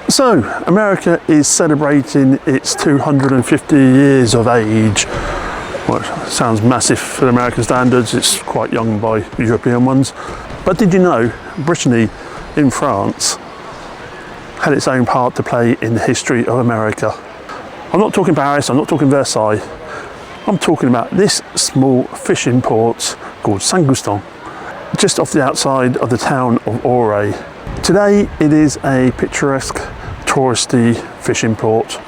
So, America is celebrating its 250 years of age. Well, it sounds massive for American standards, it's quite young by European ones. But did you know Brittany in France had its own part to play in the history of America? I'm not talking Paris, I'm not talking Versailles. I'm talking about this small fishing port called Saint-Goustan, just off the outside of the town of Auray. Today it is a picturesque, touristy fishing port,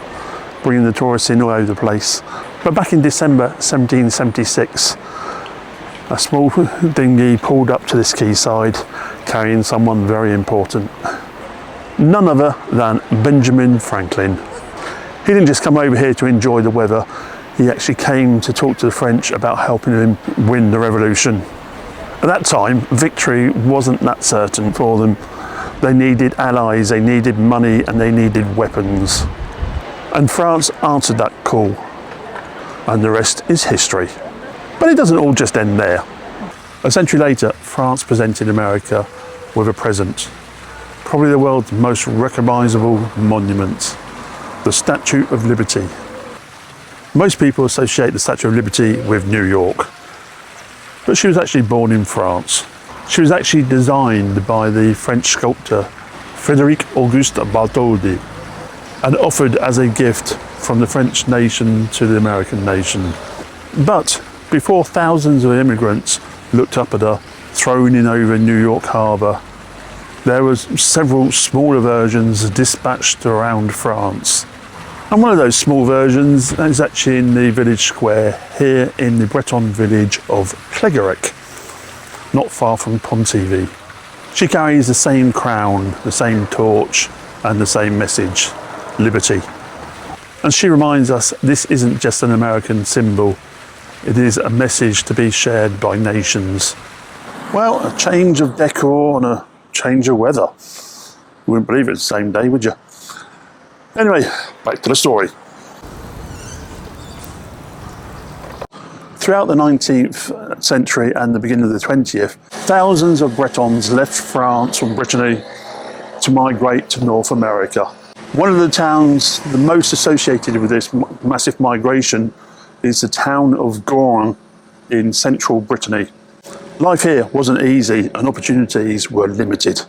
bringing the tourists in all over the place. But back in December 1776, a small dinghy pulled up to this quayside carrying someone very important. None other than Benjamin Franklin. He didn't just come over here to enjoy the weather, he actually came to talk to the French about helping them win the revolution. At that time, victory wasn't that certain for them. They needed allies, they needed money, and they needed weapons. And France answered that call. And the rest is history. But it doesn't all just end there. A century later, France presented America with a present. Probably the world's most recognisable monument, the Statue of Liberty. Most people associate the Statue of Liberty with New York, but she was actually born in France. She was actually designed by the French sculptor Frédéric Auguste Bartholdi and offered as a gift from the French nation to the American nation. But before thousands of immigrants looked up at her, thrown in over New York Harbour, there was several smaller versions dispatched around France. And one of those small versions is actually in the village square here in the Breton village of Clégarec, not far from Pontivy. She carries the same crown, the same torch, and the same message, liberty. And she reminds us this isn't just an American symbol, it is a message to be shared by nations. Well, a change of decor and a change of weather. You wouldn't believe it the same day, would you? Anyway, back to the story. Throughout the 19th century and the beginning of the 20th, thousands of Bretons left France from Brittany to migrate to North America. One of the towns the most associated with this massive migration is the town of Gourin in central Brittany. Life here wasn't easy and opportunities were limited.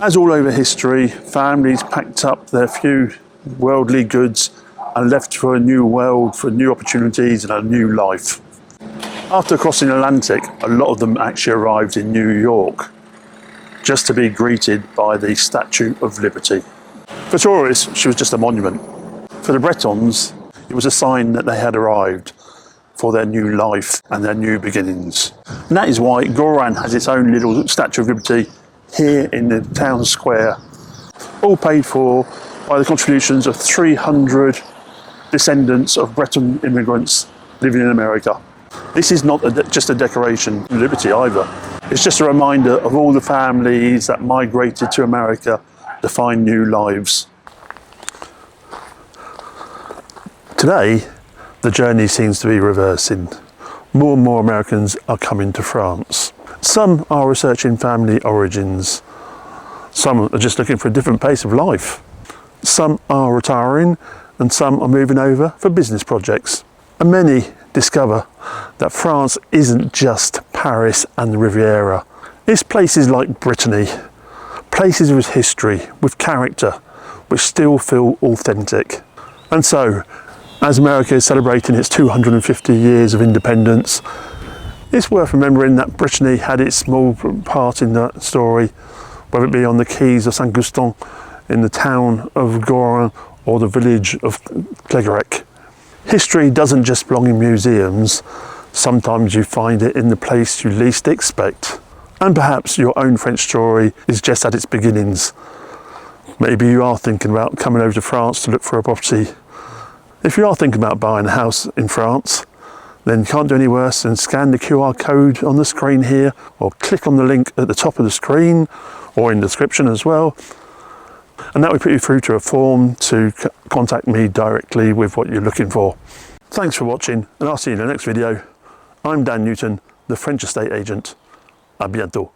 As all over history, families packed up their few worldly goods and left for a new world, for new opportunities and a new life. After crossing the Atlantic, a lot of them actually arrived in New York, just to be greeted by the Statue of Liberty. For tourists, she was just a monument. For the Bretons, it was a sign that they had arrived for their new life and their new beginnings. And that is why Gourin has its own little Statue of Liberty here in the town square, all paid for by the contributions of 300 descendants of Breton immigrants living in America. This is not just a decoration of liberty either. It's just a reminder of all the families that migrated to America to find new lives. Today, the journey seems to be reversing. More and more Americans are coming to France. Some are researching family origins. Some are just looking for a different pace of life. Some are retiring and some are moving over for business projects. And many discover that France isn't just Paris and the Riviera. It's places like Brittany, places with history, with character, which still feel authentic. And so, as America is celebrating its 250 years of independence, it's worth remembering that Brittany had its small part in that story, whether it be on the quays of Saint-Goustan, in the town of Gourin, or the village of Clégarec. History doesn't just belong in museums, sometimes you find it in the place you least expect. And perhaps your own French story is just at its beginnings. Maybe you are thinking about coming over to France to look for a property. If you are thinking about buying a house in France, then you can't do any worse than scan the QR code on the screen here, or click on the link at the top of the screen, or in the description as well. And that will put you through to a form to contact me directly with what you're looking for. Thanks for watching, and I'll see you in the next video. I'm Dan Newton, the French estate agent. À bientôt.